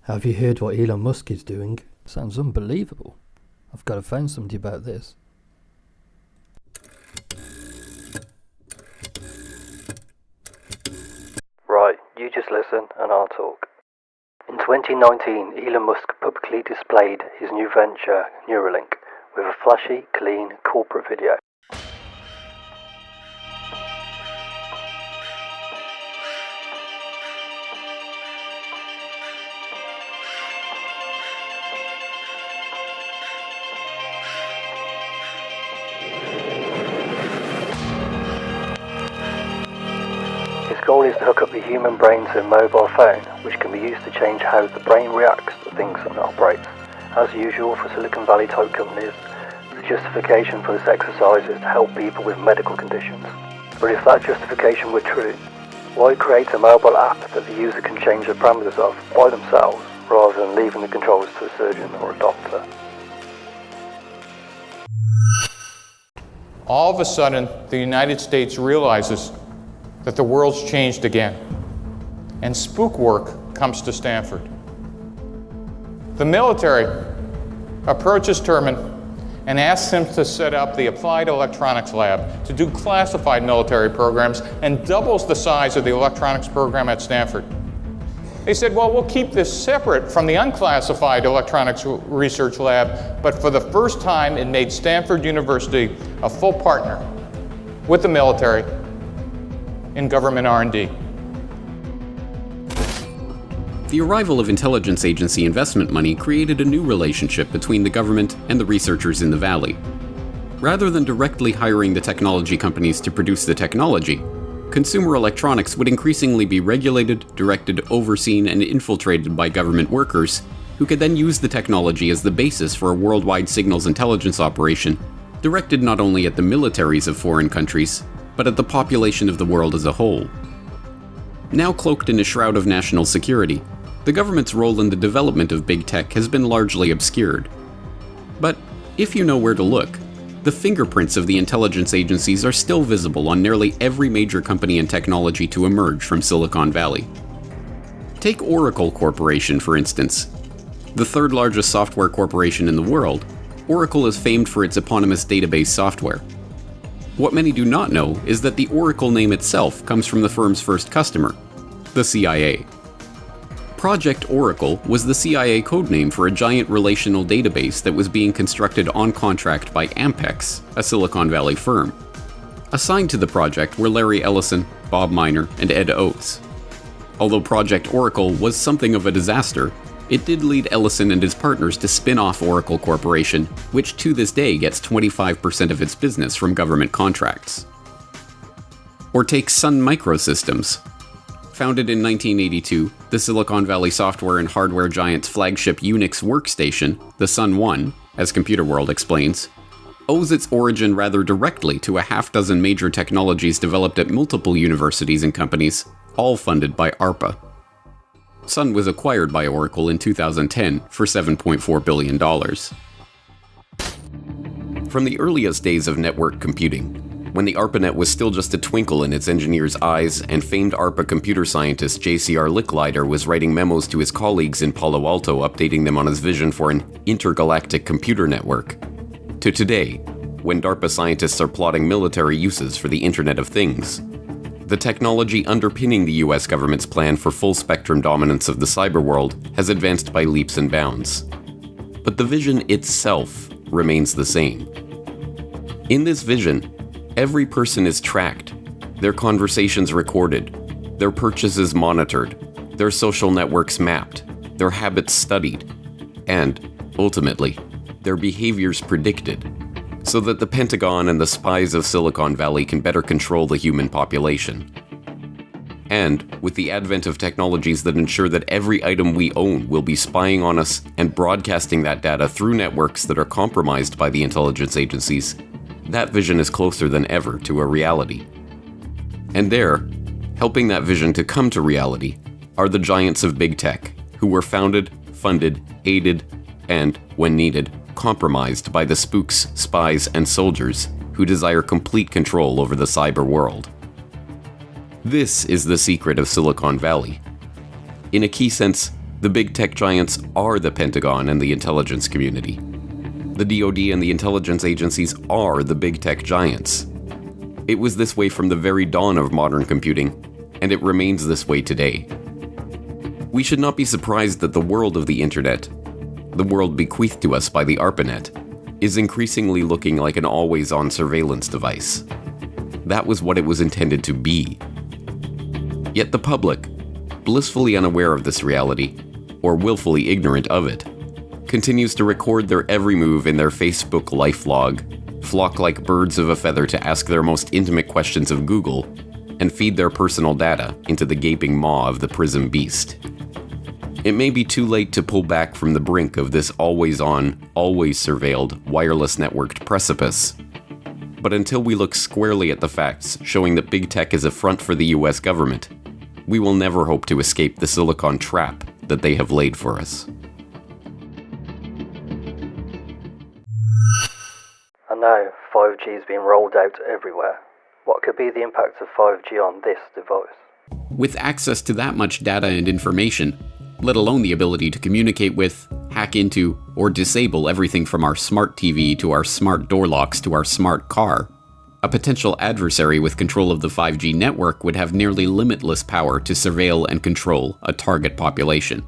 Have you heard what Elon Musk is doing? Sounds unbelievable. I've got to find somebody about this. Right, you just listen and I'll talk. In 2019, Elon Musk publicly displayed his new venture, Neuralink, with a flashy, clean, corporate video. His goal is to hook up the human brain to a mobile phone, which can be used to change how the brain reacts to things and operates. As usual for Silicon Valley type companies, the justification for this exercise is to help people with medical conditions. But if that justification were true, why create a mobile app that the user can change the parameters of by themselves, rather than leaving the controls to a surgeon or a doctor? All of a sudden, the United States realizes that the world's changed again, and spook work comes to Stanford. The military approaches Terman and asks him to set up the Applied Electronics Lab to do classified military programs, and doubles the size of the electronics program at Stanford. They said, well, we'll keep this separate from the unclassified electronics research lab, but for the first time it made Stanford University a full partner with the military in government R&D. The arrival of intelligence agency investment money created a new relationship between the government and the researchers in the Valley. Rather than directly hiring the technology companies to produce the technology, consumer electronics would increasingly be regulated, directed, overseen, and infiltrated by government workers, who could then use the technology as the basis for a worldwide signals intelligence operation, directed not only at the militaries of foreign countries, but at the population of the world as a whole. Now cloaked in a shroud of national security, the government's role in the development of big tech has been largely obscured. But if you know where to look, the fingerprints of the intelligence agencies are still visible on nearly every major company in technology to emerge from Silicon Valley. Take Oracle Corporation, for instance. The third largest software corporation in the world, Oracle is famed for its eponymous database software. What many do not know is that the Oracle name itself comes from the firm's first customer, the CIA. Project Oracle was the CIA codename for a giant relational database that was being constructed on contract by Ampex, a Silicon Valley firm. Assigned to the project were Larry Ellison, Bob Miner, and Ed Oates. Although Project Oracle was something of a disaster, it did lead Ellison and his partners to spin off Oracle Corporation, which to this day gets 25% of its business from government contracts. Or take Sun Microsystems. Founded in 1982, the Silicon Valley software and hardware giant's flagship Unix workstation, the Sun One, as Computer World explains, owes its origin rather directly to a half-dozen major technologies developed at multiple universities and companies, all funded by ARPA. Sun was acquired by Oracle in 2010 for $7.4 billion. From the earliest days of network computing, when the ARPANET was still just a twinkle in its engineers' eyes and famed ARPA computer scientist J.C.R. Licklider was writing memos to his colleagues in Palo Alto updating them on his vision for an intergalactic computer network, to today, when DARPA scientists are plotting military uses for the Internet of Things. The technology underpinning the US government's plan for full-spectrum dominance of the cyber world has advanced by leaps and bounds. But the vision itself remains the same. In this vision, every person is tracked, their conversations recorded, their purchases monitored, their social networks mapped, their habits studied, and, ultimately, their behaviors predicted, so that the Pentagon and the spies of Silicon Valley can better control the human population. And, with the advent of technologies that ensure that every item we own will be spying on us and broadcasting that data through networks that are compromised by the intelligence agencies, that vision is closer than ever to a reality. And there, helping that vision to come to reality, are the giants of big tech, who were founded, funded, aided, and, when needed, compromised by the spooks, spies, and soldiers who desire complete control over the cyber world. This is the secret of Silicon Valley. In a key sense, The big tech giants are the Pentagon and the intelligence community. The DoD and the intelligence agencies are the big tech giants. It was this way from the very dawn of modern computing, and it remains this way today. We should not be surprised that the world of the internet, the world bequeathed to us by the ARPANET, is increasingly looking like an always-on surveillance device. That was what it was intended to be. Yet the public, blissfully unaware of this reality, or willfully ignorant of it, continues to record their every move in their Facebook life log, flock like birds of a feather to ask their most intimate questions of Google, and feed their personal data into the gaping maw of the Prism beast. It may be too late to pull back from the brink of this always-on, always-surveilled, wireless networked precipice. But until we look squarely at the facts showing that big tech is a front for the US government, we will never hope to escape the silicon trap that they have laid for us. And now 5G is being rolled out everywhere. What could be the impact of 5G on this device? With access to that much data and information, let alone the ability to communicate with, hack into, or disable everything from our smart TV to our smart door locks to our smart car, a potential adversary with control of the 5G network would have nearly limitless power to surveil and control a target population.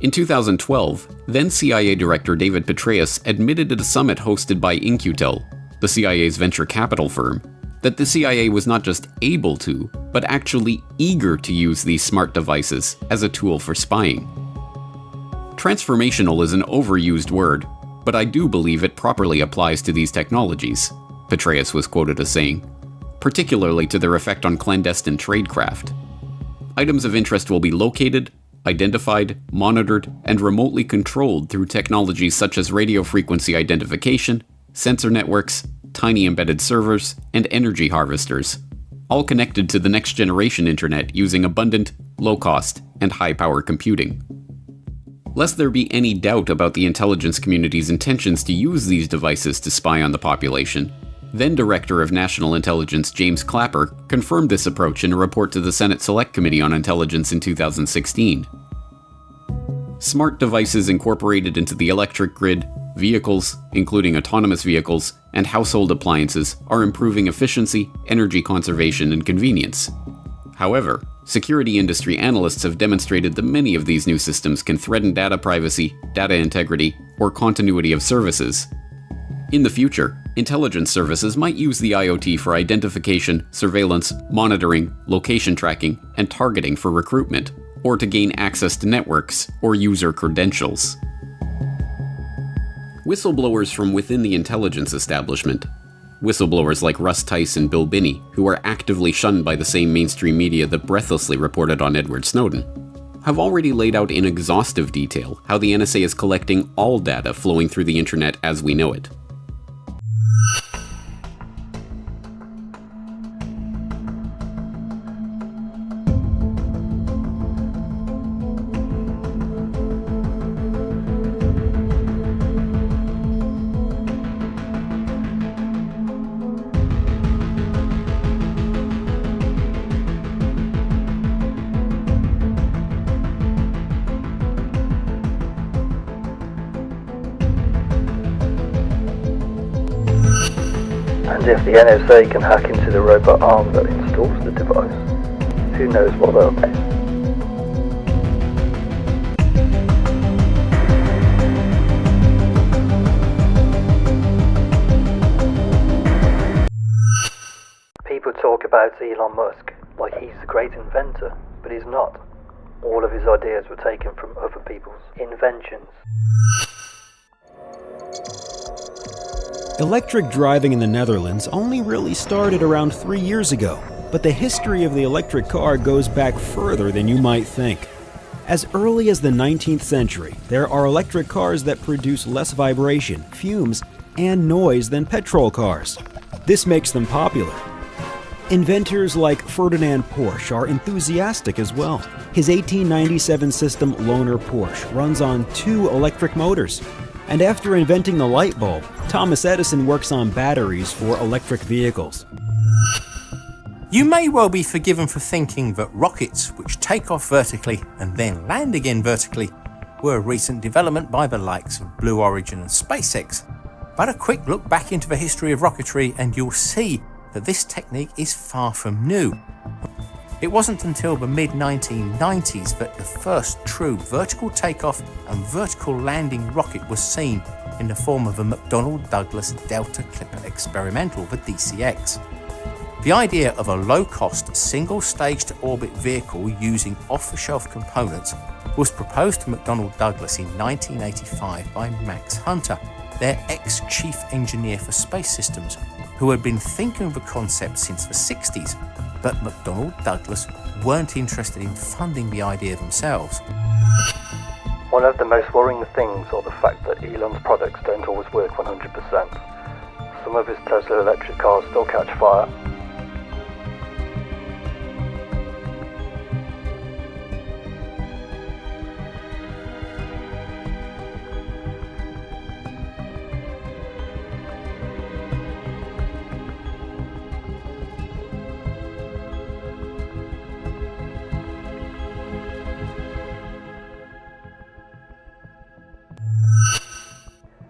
In 2012, then CIA Director David Petraeus admitted at a summit hosted by In-Q-Tel, the CIA's venture capital firm, that the CIA was not just able to, but actually eager to use these smart devices as a tool for spying. Transformational is an overused word, but I do believe it properly applies to these technologies, Petraeus was quoted as saying, particularly to their effect on clandestine tradecraft. Items of interest will be located, identified, monitored, and remotely controlled through technologies such as radio frequency identification, sensor networks, tiny embedded servers, and energy harvesters, all connected to the next generation internet using abundant, low-cost, and high-power computing. Lest there be any doubt about the intelligence community's intentions to use these devices to spy on the population, then Director of National Intelligence James Clapper confirmed this approach in a report to the Senate Select Committee on Intelligence in 2016. Smart devices incorporated into the electric grid, vehicles, including autonomous vehicles, and household appliances are improving efficiency, energy conservation, and convenience. However, security industry analysts have demonstrated that many of these new systems can threaten data privacy, data integrity, or continuity of services. In the future, intelligence services might use the IoT for identification, surveillance, monitoring, location tracking, and targeting for recruitment, or to gain access to networks or user credentials. Whistleblowers from within the intelligence establishment, whistleblowers like Russ Tice and Bill Binney, who are actively shunned by the same mainstream media that breathlessly reported on Edward Snowden, have already laid out in exhaustive detail how the NSA is collecting all data flowing through the internet as we know it. And if the NSA can hack into the robot arm that installs the device, who knows what they'll do. People talk about Elon Musk like he's a great inventor, but he's not. All of his ideas were taken from other people's inventions. Electric driving in the Netherlands only really started around 3 years ago, but the history of the electric car goes back further than you might think. As early as the 19th century, there are electric cars that produce less vibration, fumes, and noise than petrol cars. This makes them popular. Inventors like Ferdinand Porsche are enthusiastic as well. His 1897 system Loaner Porsche runs on 2 electric motors. And after inventing the light bulb, Thomas Edison works on batteries for electric vehicles. You may well be forgiven for thinking that rockets which take off vertically and then land again vertically were a recent development by the likes of Blue Origin and SpaceX. But a quick look back into the history of rocketry and you'll see that this technique is far from new. It wasn't until the mid-1990s that the first true vertical takeoff and vertical landing rocket was seen in the form of a McDonnell Douglas Delta Clipper experimental, the DCX. The idea of a low-cost, single-stage-to-orbit vehicle using off-the-shelf components was proposed to McDonnell Douglas in 1985 by Max Hunter, their ex-chief engineer for space systems, who had been thinking of the concept since the 60s, but McDonnell Douglas weren't interested in funding the idea themselves. One of the most worrying things are the fact that Elon's products don't always work 100%. Some of his Tesla electric cars still catch fire.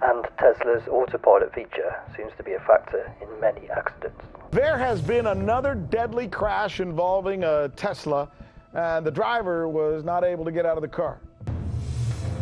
And Tesla's autopilot feature seems to be a factor in many accidents. There has been another deadly crash involving a Tesla, and the driver was not able to get out of the car.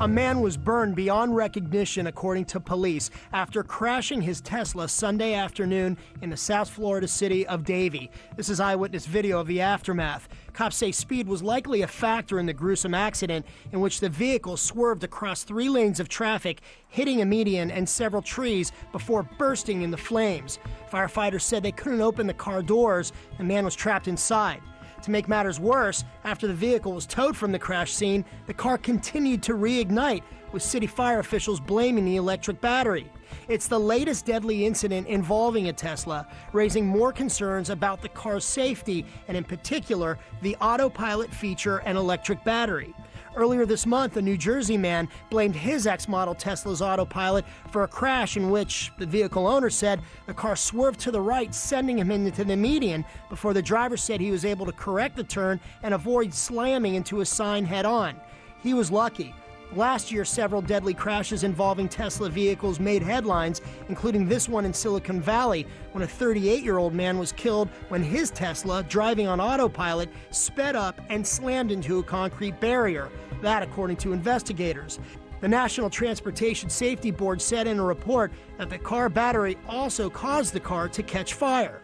A man was burned beyond recognition, according to police, after crashing his Tesla Sunday afternoon in the South Florida city of Davie. This is eyewitness video of the aftermath. Cops say speed was likely a factor in the gruesome accident, in which the vehicle swerved across 3 lanes of traffic, hitting a median and several trees before bursting into flames. Firefighters said they couldn't open the car doors. The man was trapped inside. To make matters worse, after the vehicle was towed from the crash scene, the car continued to reignite, with city fire officials blaming the electric battery. It's the latest deadly incident involving a Tesla, raising more concerns about the car's safety and, in particular, the autopilot feature and electric battery. Earlier this month, a New Jersey man blamed his ex-model Tesla's autopilot for a crash in which the vehicle owner said the car swerved to the right, sending him into the median, before the driver said he was able to correct the turn and avoid slamming into a sign head-on. He was lucky. Last year, several deadly crashes involving Tesla vehicles made headlines, including this one in Silicon Valley, when a 38-year-old man was killed when his Tesla, driving on autopilot, sped up and slammed into a concrete barrier. That, according to investigators. The National Transportation Safety Board said in a report that the car battery also caused the car to catch fire.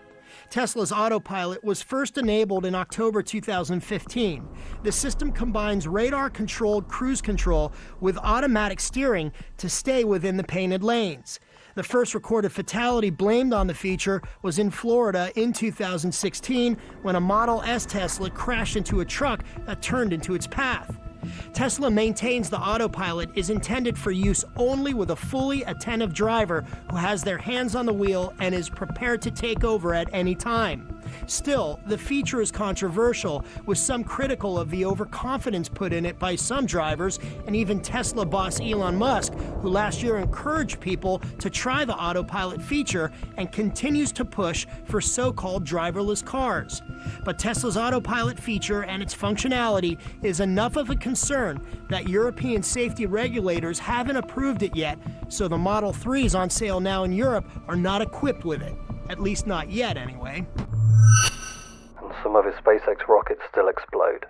Tesla's autopilot was first enabled in October 2015. The system combines radar-controlled cruise control with automatic steering to stay within the painted lanes. The first recorded fatality blamed on the feature was in Florida in 2016, when a Model S Tesla crashed into a truck that turned into its path. Tesla maintains the autopilot is intended for use only with a fully attentive driver who has their hands on the wheel and is prepared to take over at any time. Still, the feature is controversial, with some critical of the overconfidence put in it by some drivers, and even Tesla boss Elon Musk, who last year encouraged people to try the autopilot feature and continues to push for so-called driverless cars. But Tesla's autopilot feature and its functionality is enough of a concern that European safety regulators haven't approved it yet, so the Model 3s on sale now in Europe are not equipped with it. At least not yet, anyway. And some of his SpaceX rockets still explode.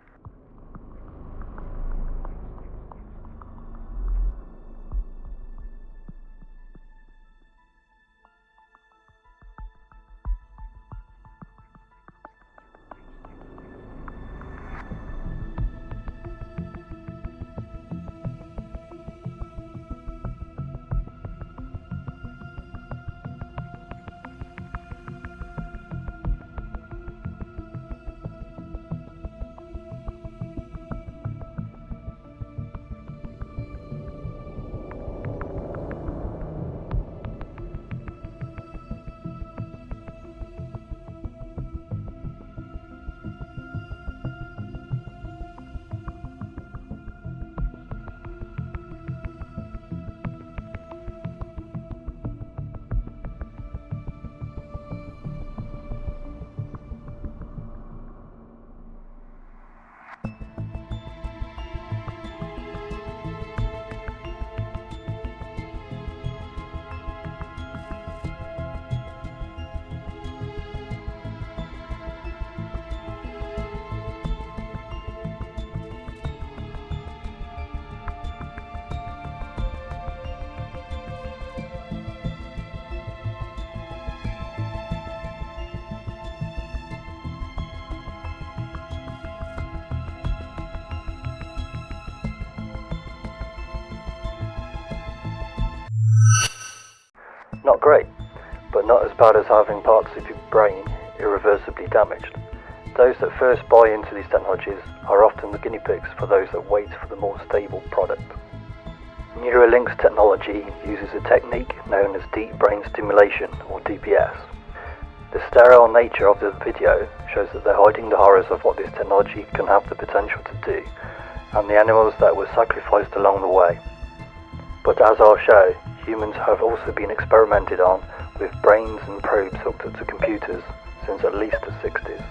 Not great, but not as bad as having parts of your brain irreversibly damaged. Those that first buy into these technologies are often the guinea pigs for those that wait for the more stable product. Neuralink's technology uses a technique known as Deep Brain Stimulation, or D.B.S. The sterile nature of the video shows that they're hiding the horrors of what this technology can have the potential to do, and the animals that were sacrificed along the way. But as I'll show, humans have also been experimented on with brains and probes hooked up to computers since at least the 60s.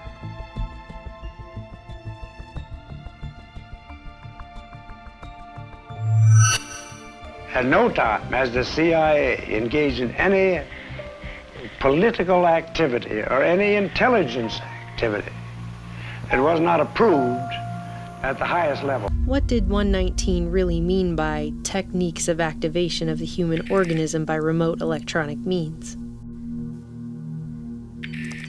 At no time has the CIA engaged in any political activity or any intelligence activity that was not approved at the highest level. What did 119 really mean by techniques of activation of the human organism by remote electronic means?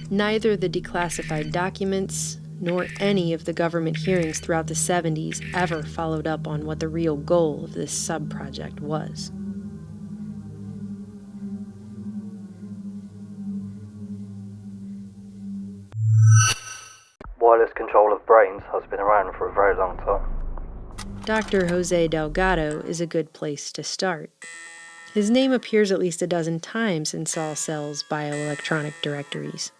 Neither the declassified documents nor any of the government hearings throughout the 70s ever followed up on what the real goal of this sub-project was. Wireless control of brains has been around for a very long time. Dr. Jose Delgado is a good place to start. His name appears at least a dozen times in Saul Cell's bioelectronic directories.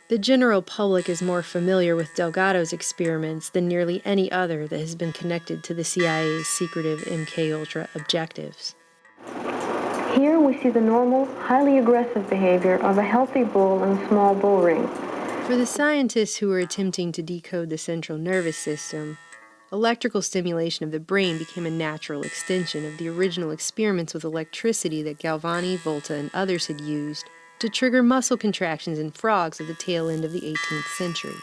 The general public is more familiar with Delgado's experiments than nearly any other that has been connected to the CIA's secretive MK-Ultra objectives. Here we see the normal, highly aggressive behavior of a healthy bull in a small bull ring. For the scientists who were attempting to decode the central nervous system, electrical stimulation of the brain became a natural extension of the original experiments with electricity that Galvani, Volta, and others had used to trigger muscle contractions in frogs at the tail end of the 18th century.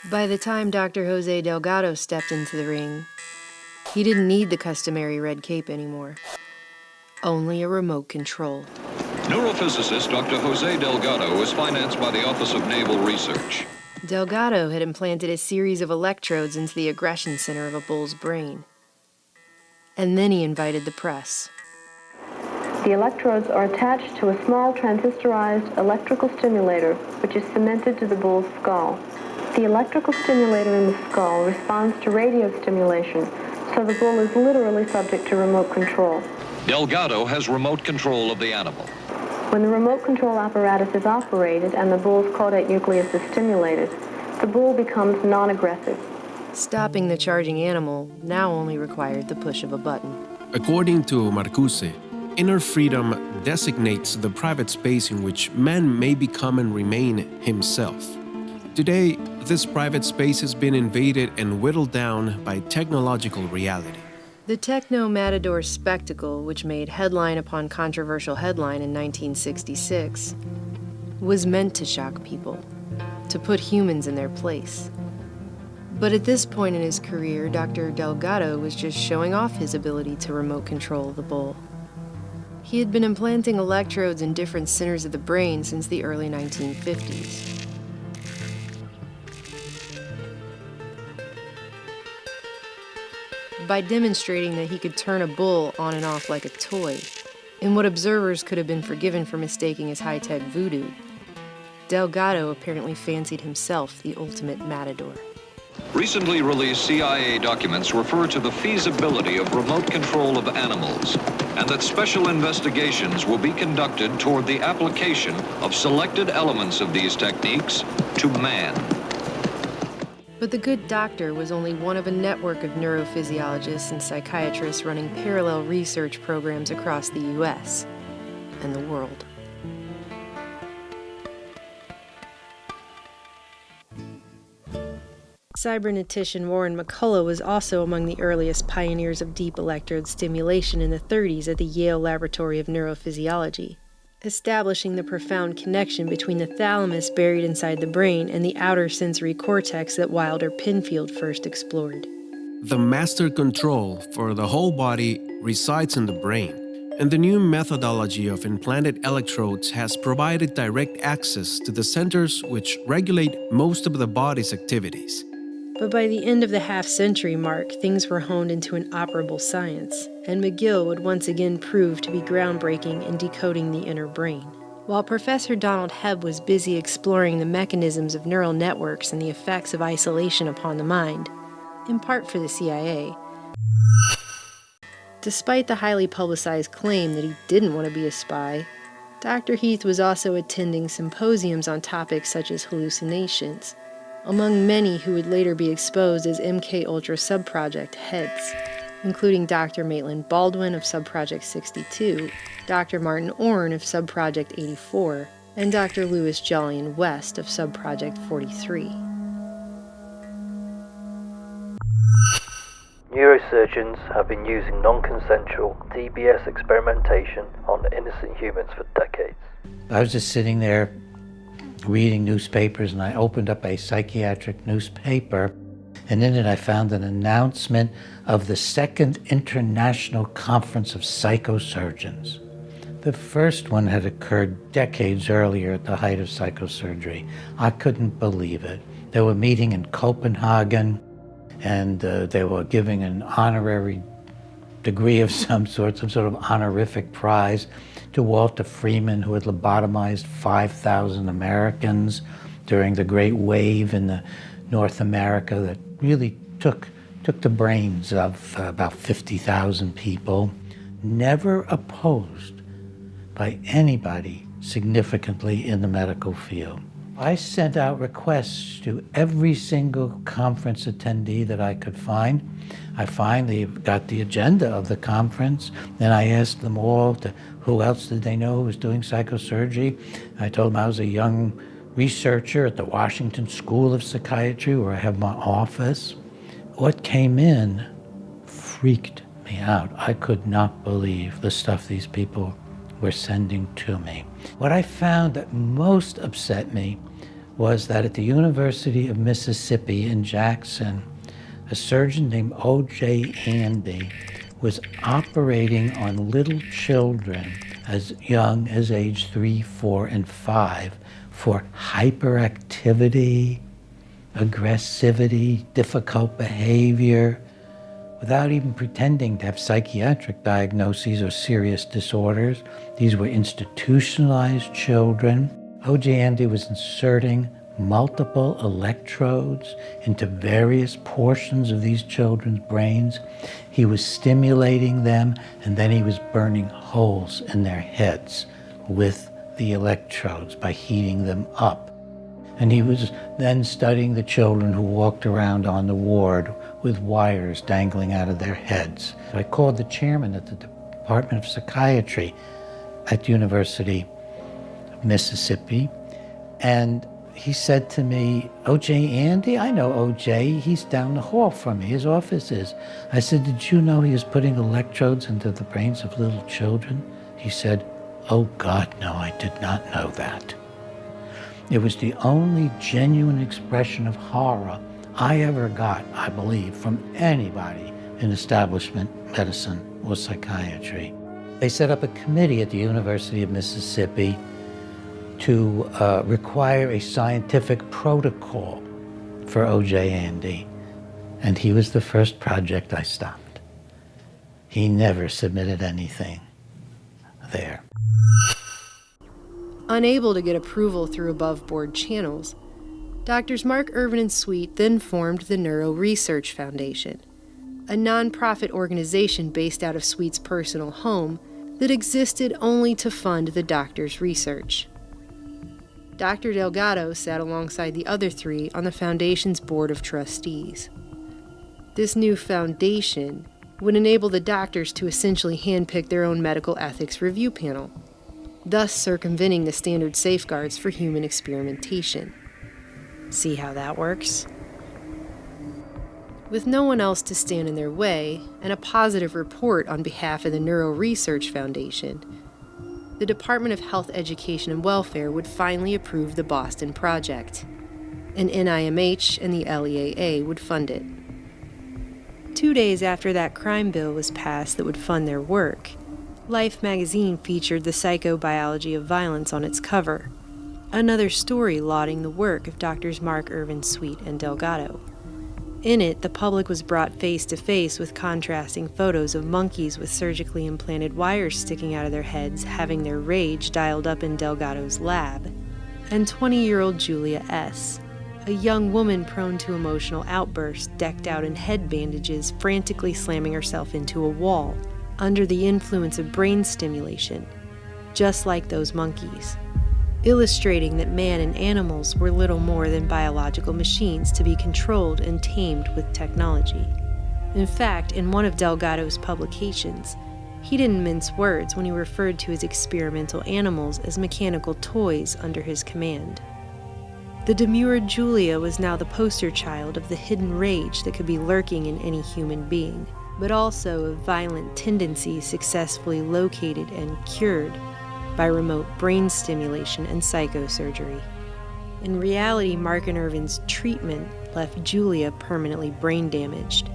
By the time Dr. Jose Delgado stepped into the ring, he didn't need the customary red cape anymore. Only a remote control. Neurophysicist Dr. Jose Delgado was financed by the Office of Naval Research. Delgado had implanted a series of electrodes into the aggression center of a bull's brain. And then he invited the press. The electrodes are attached to a small transistorized electrical stimulator, which is cemented to the bull's skull. The electrical stimulator in the skull responds to radio stimulation, so the bull is literally subject to remote control. Delgado has remote control of the animal. When the remote control apparatus is operated and the bull's caudate nucleus is stimulated, the bull becomes non-aggressive. Stopping the charging animal now only required the push of a button. According to Marcuse, inner freedom designates the private space in which man may become and remain himself. Today, this private space has been invaded and whittled down by technological reality. The techno-matador spectacle, which made headline upon controversial headline in 1966, was meant to shock people, to put humans in their place. But at this point in his career, Dr. Delgado was just showing off his ability to remote control the bull. He had been implanting electrodes in different centers of the brain since the early 1950s. By demonstrating that he could turn a bull on and off like a toy, in what observers could have been forgiven for mistaking as high-tech voodoo, Delgado apparently fancied himself the ultimate matador. Recently released CIA documents refer to the feasibility of remote control of animals, and that special investigations will be conducted toward the application of selected elements of these techniques to man. But the good doctor was only one of a network of neurophysiologists and psychiatrists running parallel research programs across the U.S. and the world. Cybernetician Warren McCullough was also among the earliest pioneers of deep electrode stimulation in the 30s at the Yale Laboratory of Neurophysiology, establishing the profound connection between the thalamus buried inside the brain and the outer sensory cortex that Wilder Penfield first explored. The master control for the whole body resides in the brain, and the new methodology of implanted electrodes has provided direct access to the centers which regulate most of the body's activities. But by the end of the half-century mark, things were honed into an operable science, and McGill would once again prove to be groundbreaking in decoding the inner brain. While Professor Donald Hebb was busy exploring the mechanisms of neural networks and the effects of isolation upon the mind, in part for the CIA, despite the highly publicized claim that he didn't want to be a spy, Dr. Heath was also attending symposiums on topics such as hallucinations, among many who would later be exposed as MK-Ultra subproject heads, including Dr. Maitland Baldwin of Subproject 62, Dr. Martin Orne of Subproject 84, and Dr. Louis Jolyon West of Subproject 43. Neurosurgeons have been using non-consensual D.B.S. experimentation on innocent humans for decades. I was just sitting there reading newspapers, and I opened up a psychiatric newspaper, and in it I found an announcement of the Second International Conference of Psychosurgeons. The first one had occurred decades earlier at the height of psychosurgery. I couldn't believe it. They were meeting in Copenhagen, and they were giving an honorary degree of some sort of honorific prize to Walter Freeman, who had lobotomized 5,000 Americans during the Great Wave in North America that really took the brains of about 50,000 people. Never opposed by anybody significantly in the medical field. I sent out requests to every single conference attendee that I could find. I finally got the agenda of the conference. Then I asked them all who else did they know who was doing psychosurgery. I told them I was a young researcher at the Washington School of Psychiatry, where I have my office. What came in freaked me out. I could not believe the stuff these people were sending to me. What I found that most upset me was that at the University of Mississippi in Jackson, a surgeon named O.J. Andy was operating on little children as young as age 3, 4, and 5 for hyperactivity, aggressivity, difficult behavior, without even pretending to have psychiatric diagnoses or serious disorders. These were institutionalized children. O.J. Andy was inserting multiple electrodes into various portions of these children's brains. He was stimulating them, and then he was burning holes in their heads with the electrodes by heating them up. And he was then studying the children who walked around on the ward with wires dangling out of their heads. I called the chairman at the Department of Psychiatry at the University of Mississippi, and he said to me, O.J. Andy? I know O.J. He's down the hall from me. His office is. I said, did you know he was putting electrodes into the brains of little children? He said, oh God, no, I did not know that. It was the only genuine expression of horror I ever got, I believe, from anybody in establishment medicine or psychiatry. They set up a committee at the University of Mississippi to require a scientific protocol for O.J. Andy, and he was the first project I stopped. He never submitted anything there. Unable to get approval through above-board channels, Drs. Mark Irvin and Sweet then formed the Neuro Research Foundation, a non-profit organization based out of Sweet's personal home that existed only to fund the doctor's research. Dr. Delgado sat alongside the other three on the foundation's board of trustees. This new foundation would enable the doctors to essentially handpick their own medical ethics review panel, thus circumventing the standard safeguards for human experimentation. See how that works? With no one else to stand in their way, and a positive report on behalf of the Neuro Research Foundation, the Department of Health, Education, and Welfare would finally approve the Boston project, and NIMH and the LEAA would fund it. 2 days after that crime bill was passed that would fund their work, Life magazine featured the psychobiology of violence on its cover, another story lauding the work of Drs. Mark Irvin Sweet and Delgado. In it, the public was brought face to face with contrasting photos of monkeys with surgically implanted wires sticking out of their heads, having their rage dialed up in Delgado's lab, and 20-year-old Julia S., a young woman prone to emotional outbursts, decked out in head bandages, frantically slamming herself into a wall, under the influence of brain stimulation, just like those monkeys, illustrating that man and animals were little more than biological machines to be controlled and tamed with technology. In fact, in one of Delgado's publications, he didn't mince words when he referred to his experimental animals as mechanical toys under his command. The demure Julia was now the poster child of the hidden rage that could be lurking in any human being, but also of violent tendencies successfully located and cured by remote brain stimulation and psychosurgery. In reality, Mark and Irvin's treatment left Julia permanently brain damaged.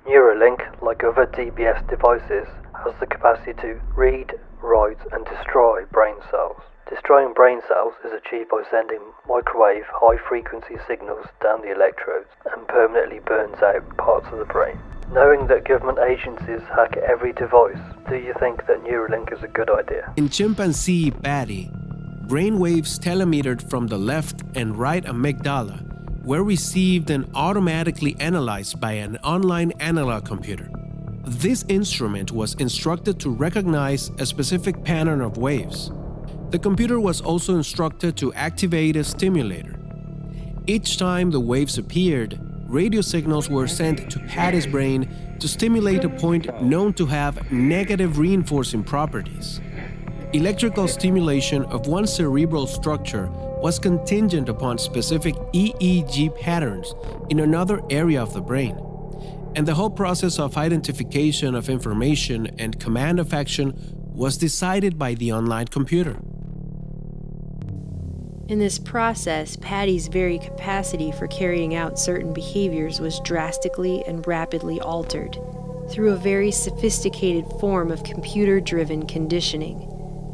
Neuralink, like other D.B.S devices, has the capacity to read, write and destroy brain cells. Destroying brain cells is achieved by sending microwave high-frequency signals down the electrodes and permanently burns out parts of the brain. Knowing that government agencies hack every device, do you think that Neuralink is a good idea? In chimpanzee Patty, brainwaves telemetered from the left and right amygdala were received and automatically analyzed by an online analog computer. This instrument was instructed to recognize a specific pattern of waves. The computer was also instructed to activate a stimulator. Each time the waves appeared, radio signals were sent to Patty's brain to stimulate a point known to have negative reinforcing properties. Electrical stimulation of one cerebral structure was contingent upon specific EEG patterns in another area of the brain, and the whole process of identification of information and command of action was decided by the online computer. In this process, Patty's very capacity for carrying out certain behaviors was drastically and rapidly altered through a very sophisticated form of computer-driven conditioning,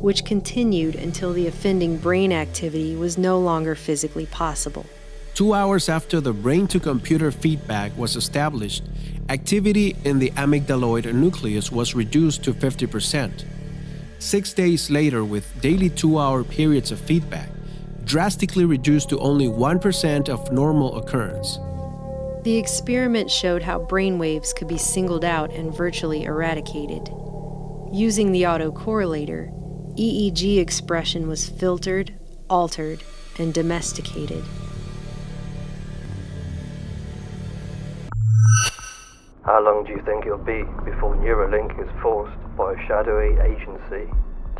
which continued until the offending brain activity was no longer physically possible. 2 hours after the brain-to-computer feedback was established, activity in the amygdaloid nucleus was reduced to 50%. 6 days later, with daily 2-hour periods of feedback, drastically reduced to only 1% of normal occurrence. The experiment showed how brainwaves could be singled out and virtually eradicated. Using the autocorrelator, EEG expression was filtered, altered, and domesticated. How long do you think it'll be before Neuralink is forced by a shadowy agency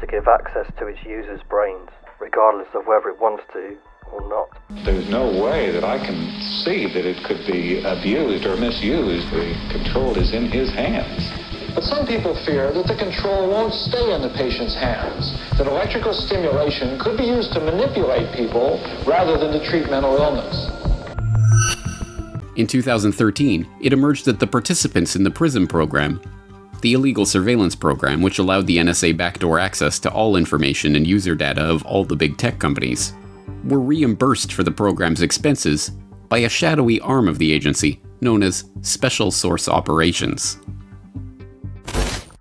to give access to its users' brains, regardless of whether it wants to or not? There's no way that I can see that it could be abused or misused. The control is in his hands. But some people fear that the control won't stay in the patient's hands, that electrical stimulation could be used to manipulate people rather than to treat mental illness. In 2013, it emerged that the participants in the PRISM program, the illegal surveillance program which allowed the NSA backdoor access to all information and user data of all the big tech companies, were reimbursed for the program's expenses by a shadowy arm of the agency known as Special Source Operations.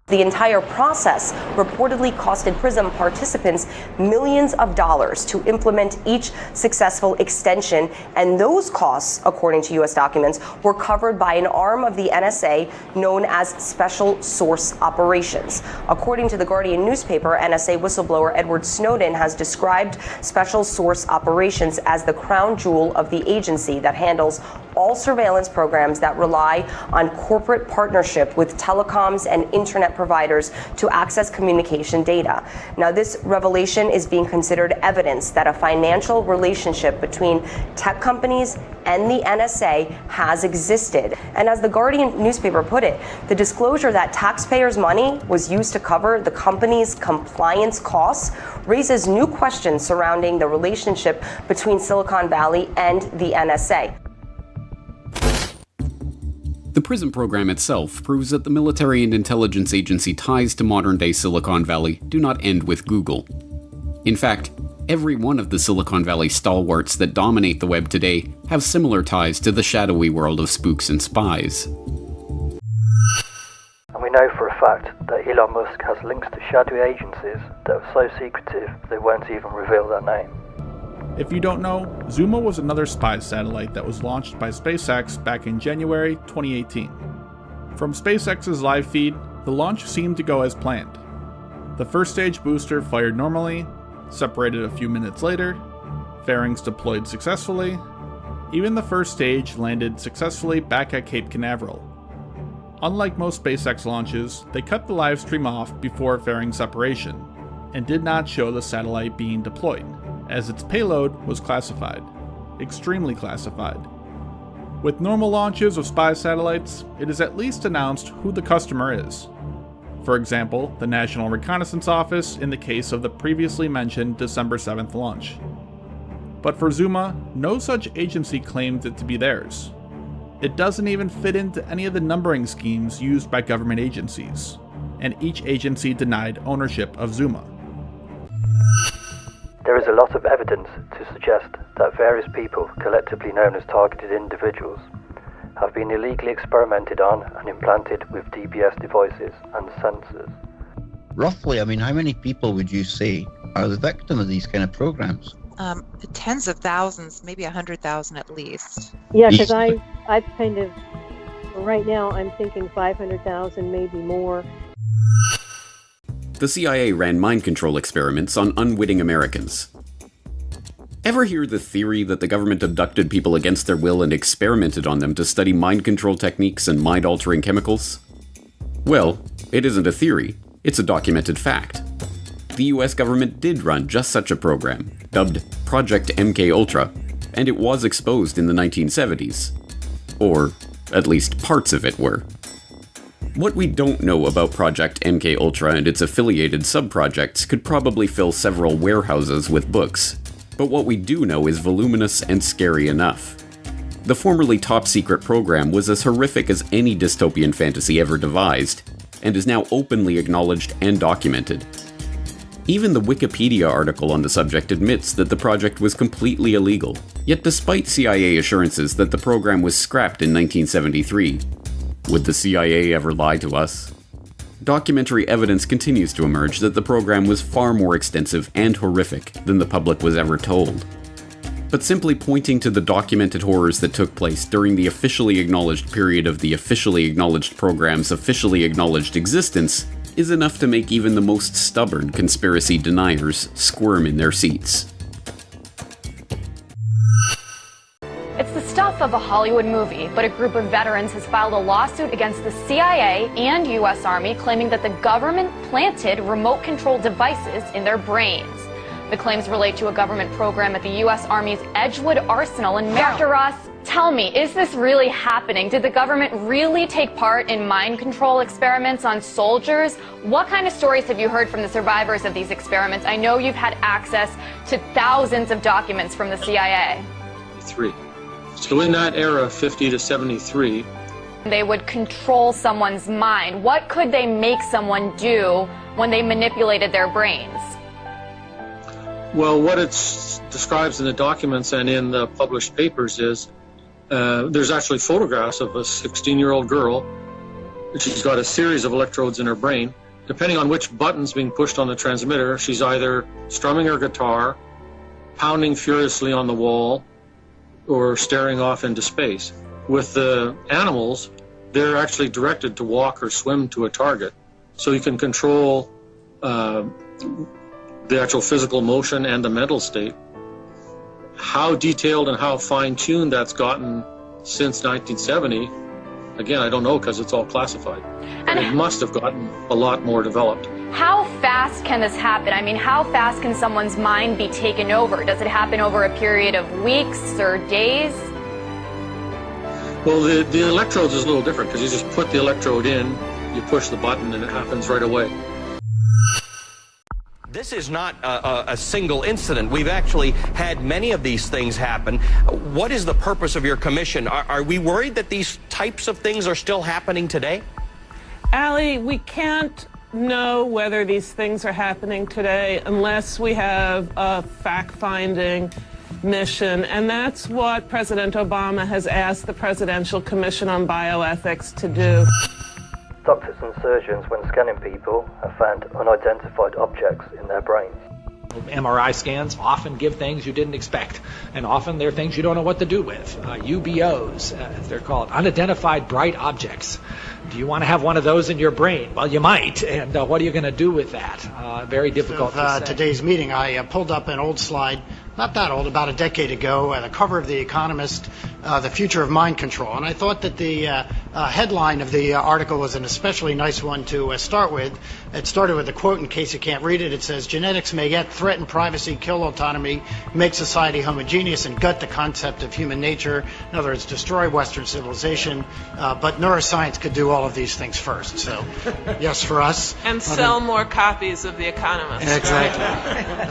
The entire process reportedly costed PRISM participants millions of dollars to implement each successful extension, and those costs, according to U.S. documents, were covered by an arm of the NSA known as Special Source Operations. According to the Guardian newspaper, NSA whistleblower Edward Snowden has described Special Source Operations as the crown jewel of the agency that handles all surveillance programs that rely on corporate partnership with telecoms and internet providers to access communication data. Now, this revelation is being considered evidence that a financial relationship between tech companies and the NSA has existed. And as the Guardian newspaper put it, the disclosure that taxpayers' money was used to cover the company's compliance costs raises new questions surrounding the relationship between Silicon Valley and the NSA. The PRISM program itself proves that the military and intelligence agency ties to modern-day Silicon Valley do not end with Google. In fact, every one of the Silicon Valley stalwarts that dominate the web today have similar ties to the shadowy world of spooks and spies. And we know for a fact that Elon Musk has links to shadowy agencies that are so secretive they won't even reveal their name. If you don't know, Zuma was another spy satellite that was launched by SpaceX back in January 2018. From SpaceX's live feed, the launch seemed to go as planned. The first stage booster fired normally, separated a few minutes later, fairings deployed successfully, even the first stage landed successfully back at Cape Canaveral. Unlike most SpaceX launches, they cut the live stream off before fairing separation, and did not show the satellite being deployed, as its payload was classified, extremely classified. With normal launches of spy satellites, it is at least announced who the customer is. For example, the National Reconnaissance Office in the case of the previously mentioned December 7th launch. But for Zuma, no such agency claimed it to be theirs. It doesn't even fit into any of the numbering schemes used by government agencies, and each agency denied ownership of Zuma. There is a lot of evidence to suggest that various people, collectively known as targeted individuals, have been illegally experimented on and implanted with D.B.S devices and sensors. Roughly, I mean, how many people would you say are the victim of these kind of programs? Tens of thousands, maybe 100,000 at least. Yeah, because I've kind of, right now I'm thinking 500,000, maybe more. The CIA ran mind control experiments on unwitting Americans. Ever hear the theory that the government abducted people against their will and experimented on them to study mind control techniques and mind-altering chemicals? Well, it isn't a theory, it's a documented fact. The US government did run just such a program, dubbed Project MKUltra, and it was exposed in the 1970s. Or, at least parts of it were. What we don't know about Project MKUltra and its affiliated subprojects could probably fill several warehouses with books. But what we do know is voluminous and scary enough. The formerly top-secret program was as horrific as any dystopian fantasy ever devised, and is now openly acknowledged and documented. Even the Wikipedia article on the subject admits that the project was completely illegal, yet despite CIA assurances that the program was scrapped in 1973, would the CIA ever lie to us? Documentary evidence continues to emerge that the program was far more extensive and horrific than the public was ever told. But simply pointing to the documented horrors that took place during the officially acknowledged period of the officially acknowledged program's officially acknowledged existence is enough to make even the most stubborn conspiracy deniers squirm in their seats. It's the stuff of a Hollywood movie, but a group of veterans has filed a lawsuit against the CIA and U.S. Army claiming that the government planted remote-controlled devices in their brains. The claims relate to a government program at the U.S. Army's Edgewood Arsenal in Maryland. Dr. Ross, tell me, is this really happening? Did the government really take part in mind control experiments on soldiers? What kind of stories have you heard from the survivors of these experiments? I know you've had access to thousands of documents from the CIA. So in that era, 50 to 73, they would control someone's mind. What could they make someone do when they manipulated their brains? well, what it describes in the documents and in the published papers is there's actually photographs of a 16-year-old girl. She's got a series of electrodes in her brain. Depending on which button's being pushed on the transmitter, she's either strumming her guitar, pounding furiously on the wall, or staring off into space. With the animals, they're actually directed to walk or swim to a target. So you can control the actual physical motion and the mental state. How detailed and how fine-tuned that's gotten since 1970, again, I don't know because it's all classified. And it must have gotten a lot more developed. How fast can this happen? I mean, how fast can someone's mind be taken over? Does it happen over a period of weeks or days? Well, the electrodes is a little different because you just put the electrode in, you push the button, and it happens right away. This is not a single incident. We've actually had many of these things happen. What is the purpose of your commission? Are we worried that these types of things are still happening today? Allie, we can't know whether these things are happening today unless we have a fact-finding mission, and that's what President Obama has asked the Presidential Commission on Bioethics to do. Doctors and surgeons, when scanning people, have found unidentified objects in their brains. M.R.I. scans often give things you didn't expect, and often they're things you don't know what to do with. U.B.Os, as they're called, unidentified bright objects. Do you want to have one of those in your brain? Well, you might, and what are you going to do with that? Very difficult to say. Today's meeting, I pulled up an old slide, not that old, about a decade ago, the cover of The Economist, The Future of Mind Control. And I thought that the headline of the article was an especially nice one to start with. It started with a quote, in case you can't read it. It says, "Genetics may yet threaten privacy, kill autonomy, make society homogeneous, and gut the concept of human nature." In other words, destroy Western civilization. But neuroscience could do all of these things first. So, yes, for us. And sell more copies of The Economist. Exactly.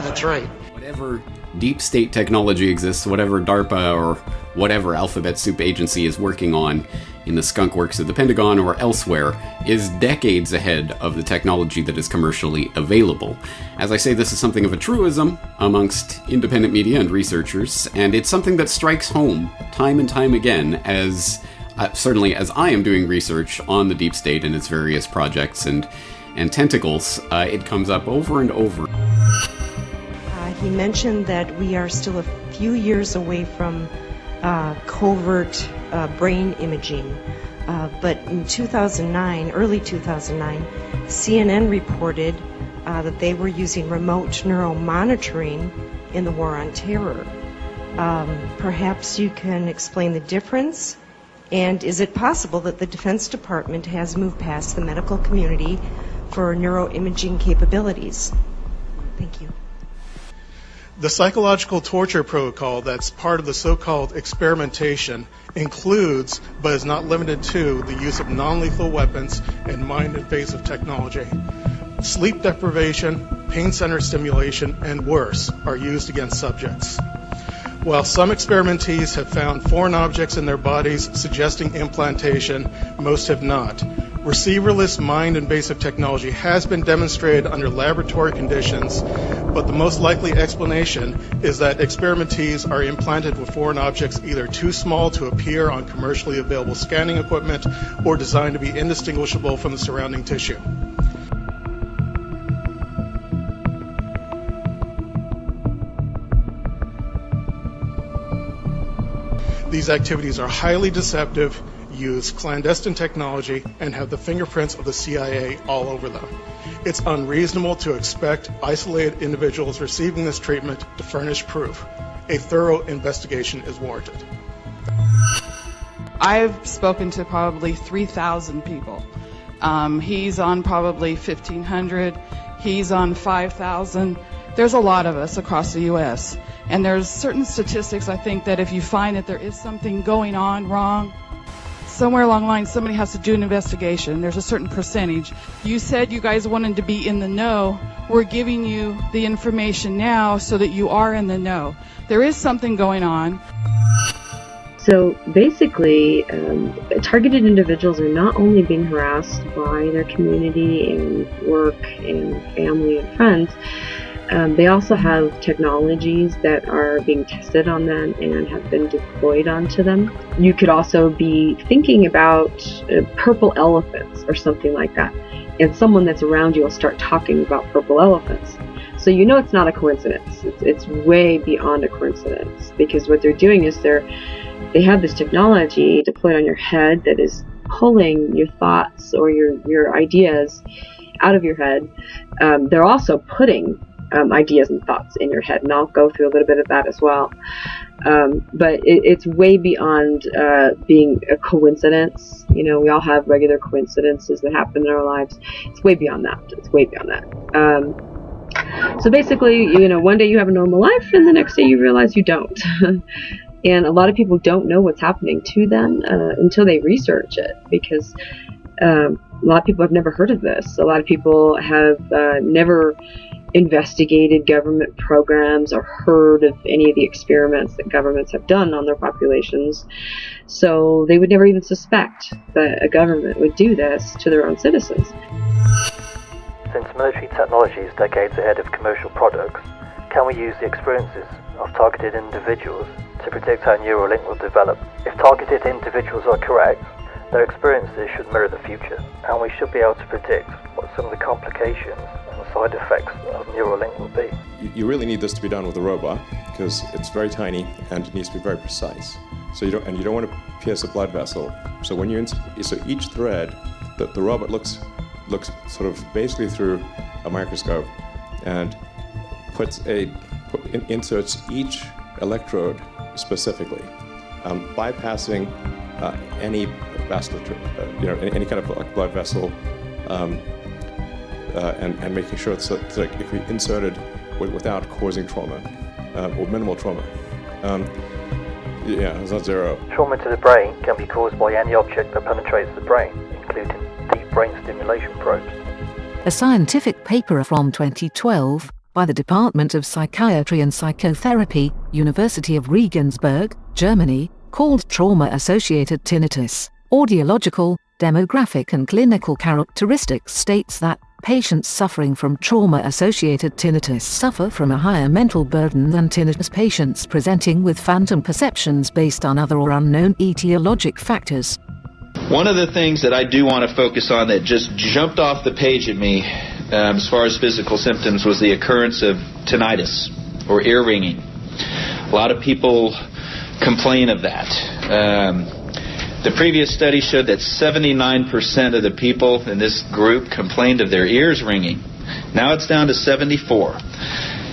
That's right. Whatever deep state technology exists, whatever DARPA or whatever alphabet soup agency is working on in the skunk works of the Pentagon or elsewhere, is decades ahead of the technology that is commercially available. As I say, this is something of a truism amongst independent media and researchers, and it's something that strikes home time and time again as, certainly as I am doing research on the deep state and its various projects and tentacles, it comes up over and over. He mentioned that we are still a few years away from covert brain imaging. But in 2009, early 2009, CNN reported that they were using remote neuromonitoring in the war on terror. Perhaps you can explain the difference, and is it possible that the Defense Department has moved past the medical community for neuroimaging capabilities? Thank you. The psychological torture protocol that's part of the so-called experimentation includes, but is not limited to, the use of non-lethal weapons and mind-invasive technology. Sleep deprivation, pain center stimulation, and worse are used against subjects. While some experimentees have found foreign objects in their bodies suggesting implantation, most have not. Receiverless mind-invasive technology has been demonstrated under laboratory conditions, but the most likely explanation is that experimentees are implanted with foreign objects either too small to appear on commercially available scanning equipment or designed to be indistinguishable from the surrounding tissue. These activities are highly deceptive, use clandestine technology, and have the fingerprints of the CIA all over them. It's unreasonable to expect isolated individuals receiving this treatment to furnish proof. A thorough investigation is warranted. I've spoken to probably 3,000 people. He's on probably 1,500. He's on 5,000. There's a lot of us across the U.S. And there's certain statistics, I think, that if you find that there is something going on wrong, somewhere along the line somebody has to do an investigation. There's a certain percentage. You said you guys wanted to be in the know. We're giving you the information now so that you are in the know. There is something going on. So basically, targeted individuals are not only being harassed by their community and work and family and friends, they also have technologies that are being tested on them and have been deployed onto them. You could also be thinking about purple elephants or something like that, and someone that's around you will start talking about purple elephants. So you know it's not a coincidence. It's way beyond a coincidence, because what they're doing is they have this technology deployed on your head that is pulling your thoughts or your ideas out of your head. They're also putting ideas and thoughts in your head, and I'll go through a little bit of that as well. But it's way beyond being a coincidence. You know, we all have regular coincidences that happen in our lives. It's way beyond that. It's way beyond that. So basically, you know, one day you have a normal life, and the next day you realize you don't. And a lot of people don't know what's happening to them until they research it, because a lot of people have never heard of this. A lot of people have never investigated government programs or heard of any of the experiments that governments have done on their populations. So they would never even suspect that a government would do this to their own citizens. Since military technology is decades ahead of commercial products, can we use the experiences of targeted individuals to predict how Neuralink will develop? If targeted individuals are correct, their experiences should mirror the future, and we should be able to predict what some of the complications and side effects of Neuralink will be. You really need this to be done with a robot because it's very tiny and it needs to be very precise. So you don't want to pierce a blood vessel. So when so each thread, the robot looks sort of basically through a microscope and inserts each electrode specifically, bypassing any vasculature, any kind of like blood vessel, and making sure that it can be inserted without causing trauma or minimal trauma. It's not zero. Trauma to the brain can be caused by any object that penetrates the brain, including Deep Brain Stimulation probes. A scientific paper from 2012 by the Department of Psychiatry and Psychotherapy, University of Regensburg, Germany, called Trauma-Associated Tinnitus, Audiological, Demographic and Clinical Characteristics states that patients suffering from trauma-associated tinnitus suffer from a higher mental burden than tinnitus patients presenting with phantom perceptions based on other or unknown etiologic factors. One of the things that I do want to focus on that just jumped off the page at me as far as physical symptoms was the occurrence of tinnitus or ear ringing. A lot of people complain of that. The previous study showed that 79% of the people in this group complained of their ears ringing. Now it's down to 74.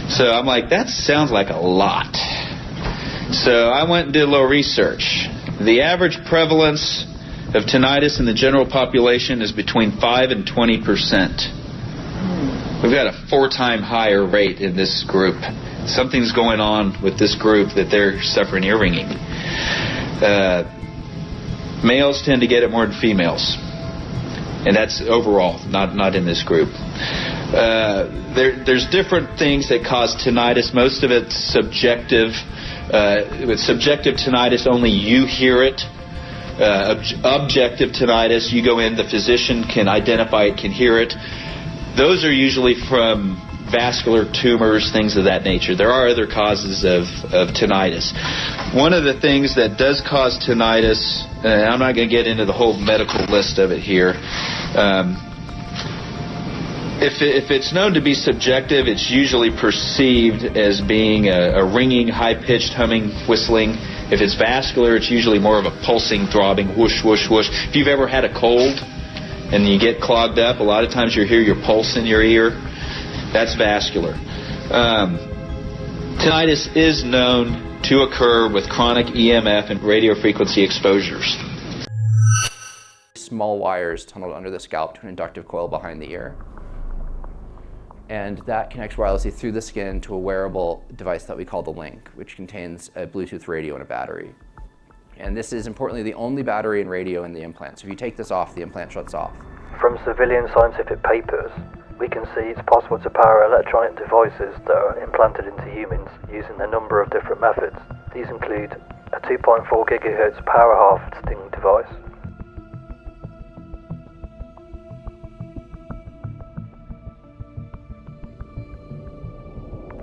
So I'm like, that sounds like a lot. So I went and did a little research. The average prevalence of tinnitus in the general population is between 5 and 20%. We've got a 4-time higher rate in this group. Something's going on with this group that they're suffering ear ringing. Males tend to get it more than females, and that's overall, not in this group. There's different things that cause tinnitus. Most of it's subjective. With subjective tinnitus, only you hear it. Objective tinnitus, you go in, the physician can identify it, can hear it. Those are usually from vascular tumors, things of that nature. There are other causes of tinnitus. One of the things that does cause tinnitus, and I'm not going to get into the whole medical list of it here, if it's known to be subjective, it's usually perceived as being a ringing, high-pitched humming, whistling. If it's vascular, it's usually more of a pulsing, throbbing, whoosh, whoosh, whoosh. If you've ever had a cold and you get clogged up, a lot of times you hear your pulse in your ear. That's vascular. Tinnitus is known to occur with chronic EMF and radio frequency exposures. Small wires tunneled under the scalp to an inductive coil behind the ear. And that connects wirelessly through the skin to a wearable device that we call the Link, which contains a Bluetooth radio and a battery. And this is importantly the only battery and radio in the implant. So if you take this off, the implant shuts off. From civilian scientific papers, we can see it's possible to power electronic devices that are implanted into humans using a number of different methods. These include a 2.4 GHz power harvesting device,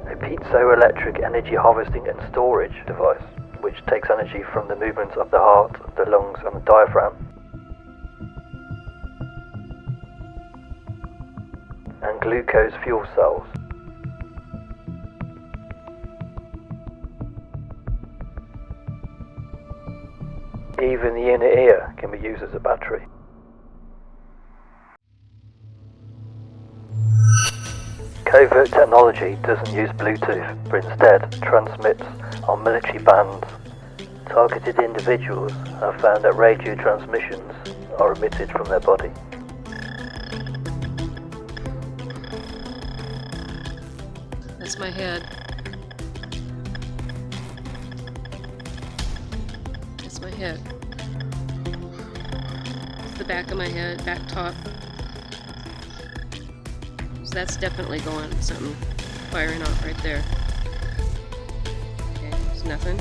a piezoelectric energy harvesting and storage device, which takes energy from the movements of the heart, the lungs and the diaphragm, and glucose fuel cells. Even the inner ear can be used as a battery. Covert technology doesn't use Bluetooth, but instead transmits on military bands. Targeted individuals have found that radio transmissions are emitted from their body. That's my head. That's my head. It's the back of my head, back top. So that's definitely going, something firing off right there. Okay, there's nothing.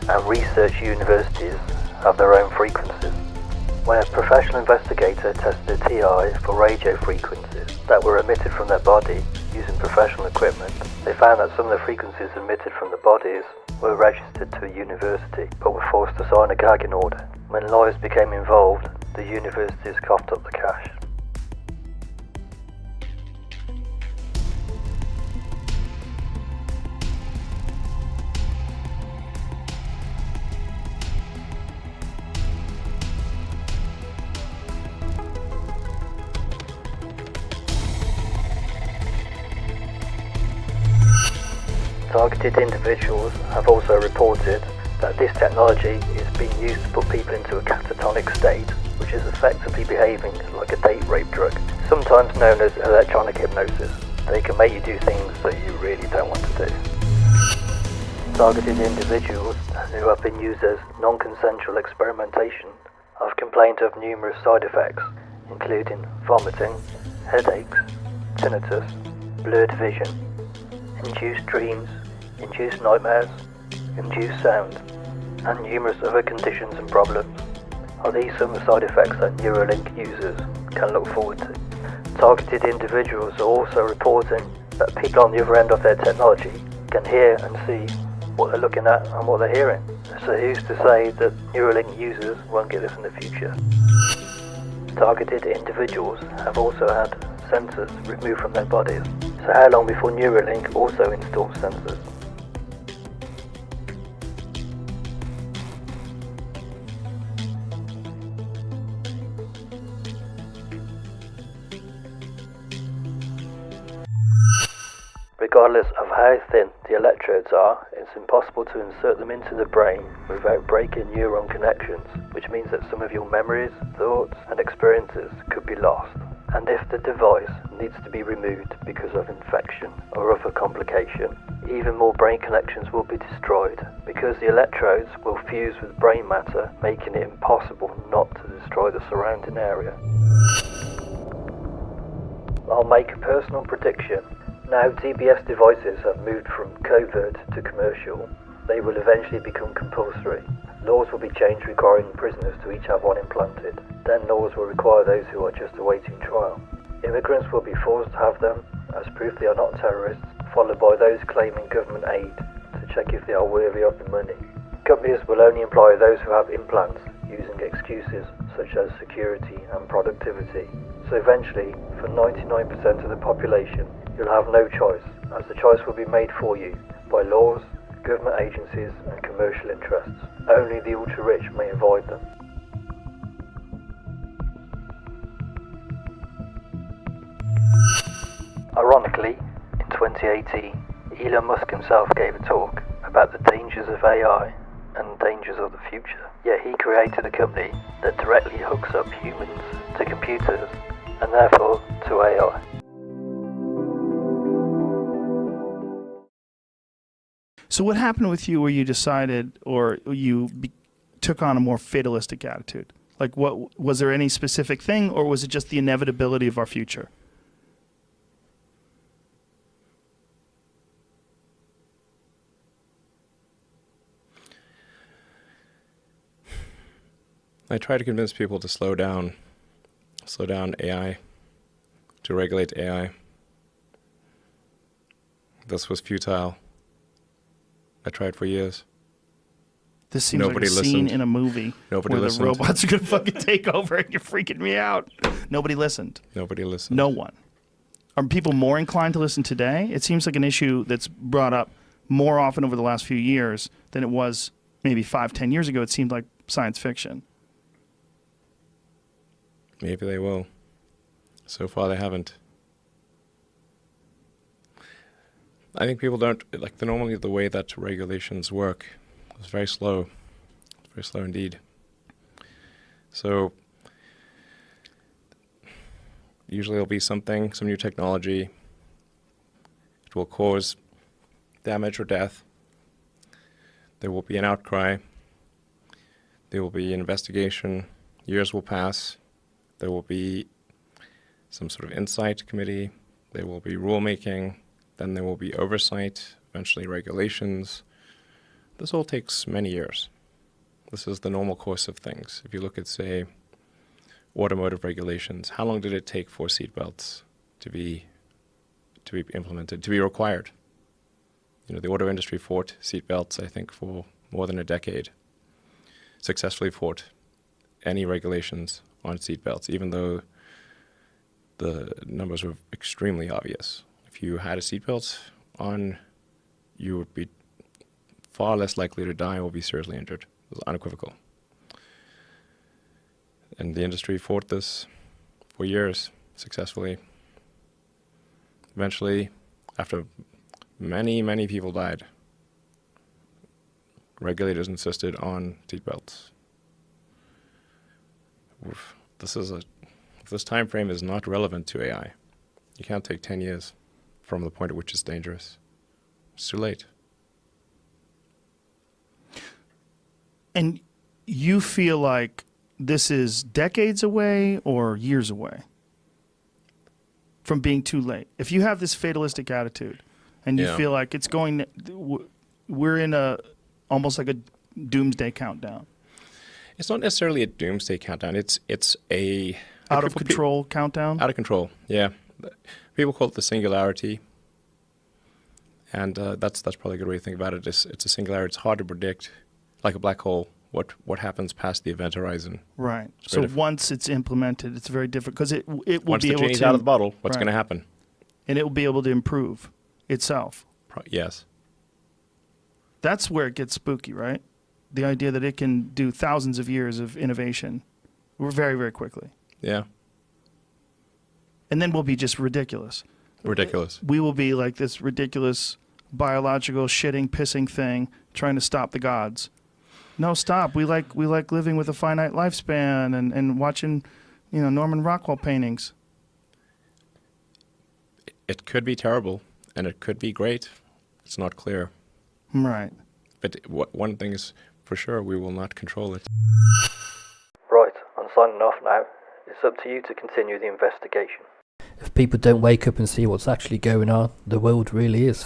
And research universities have their own frequencies. When a professional investigator tested a TI for radio frequencies that were emitted from their body using professional equipment, they found that some of the frequencies emitted from the bodies were registered to a university but were forced to sign a gagging order. When lawyers became involved, the universities coughed up the cash. Targeted individuals have also reported that this technology is being used to put people into a catatonic state, which is effectively behaving like a date rape drug, sometimes known as electronic hypnosis. They can make you do things that you really don't want to do. Targeted individuals who have been used as non-consensual experimentation have complained of numerous side effects, including vomiting, headaches, tinnitus, blurred vision, induced dreams, induced nightmares, induced sound, and numerous other conditions and problems. Are these some of the side effects that Neuralink users can look forward to? Targeted individuals are also reporting that people on the other end of their technology can hear and see what they're looking at and what they're hearing. So who's to say that Neuralink users won't get this in the future? Targeted individuals have also had sensors removed from their bodies. So how long before Neuralink also installs sensors? Regardless of how thin the electrodes are, it's impossible to insert them into the brain without breaking neuron connections, which means that some of your memories, thoughts, and experiences could be lost. And if the device needs to be removed because of infection or other complication, even more brain connections will be destroyed because the electrodes will fuse with brain matter, making it impossible not to destroy the surrounding area. I'll make a personal prediction. Now D.B.S devices have moved from covert to commercial. They will eventually become compulsory. Laws will be changed requiring prisoners to each have one implanted. Then laws will require those who are just awaiting trial. Immigrants will be forced to have them as proof they are not terrorists, followed by those claiming government aid to check if they are worthy of the money. Companies will only employ those who have implants using excuses such as security and productivity. So eventually, for 99% of the population, you'll have no choice, as the choice will be made for you by laws, government agencies and commercial interests. Only the ultra-rich may avoid them. Ironically, in 2018, Elon Musk himself gave a talk about the dangers of AI and the dangers of the future. Yet he created a company that directly hooks up humans to computers and therefore to AI. So what happened with you where you decided, or you took on a more fatalistic attitude? Like, what was there any specific thing, or was it just the inevitability of our future? I try to convince people to slow down AI, to regulate AI. This was futile. I tried for years. This seems like a scene in a movie where the robots are going to fucking take over and you're freaking me out. Nobody listened. Nobody listened. No one. Are people more inclined to listen today? It seems like an issue that's brought up more often over the last few years than it was maybe 5-10 years ago. It seemed like science fiction. Maybe they will. So far they haven't. I think people don't, like, normally the way that regulations work is very slow. It's very slow indeed. So usually there'll be some new technology. It will cause damage or death. There will be an outcry. There will be an investigation. Years will pass. There will be some sort of insight committee. There will be rulemaking. Then there will be oversight, eventually regulations. This all takes many years. This is the normal course of things. If you look at, say, automotive regulations, how long did it take for seatbelts to be implemented, to be required? You know, the auto industry fought seatbelts, I think, for more than a decade. Successfully fought any regulations on seatbelts, even though the numbers were extremely obvious. If you had a seatbelt on, you would be far less likely to die or be seriously injured. It was unequivocal. And the industry fought this for years successfully. Eventually, after many, many people died, regulators insisted on seatbelts. This time frame is not relevant to AI. You can't take 10 years from the point at which it's dangerous. It's too late. And you feel like this is decades away or years away from being too late? If you have this fatalistic attitude and you feel like it's going, we're in almost like a doomsday countdown. It's not necessarily a doomsday countdown. It's a out of control countdown. Out of control, yeah. People call it the singularity, and that's probably a good way to think about it. It's a singularity. It's hard to predict, like a black hole. What happens past the event horizon? Right. So once it's implemented, it's very different because it will once be able to. Once the genie's out of the bottle, what's going to happen? And it will be able to improve itself. Yes. That's where it gets spooky, right? The idea that it can do thousands of years of innovation very, very quickly. Yeah. And then we'll be just ridiculous. Ridiculous. We will be like this ridiculous biological shitting, pissing thing trying to stop the gods. No, stop. We like living with a finite lifespan and watching, Norman Rockwell paintings. It could be terrible, and it could be great. It's not clear. Right. But one thing is for sure, we will not control it. Right, I'm signing off now. It's up to you to continue the investigation. If people don't wake up and see what's actually going on, the world really is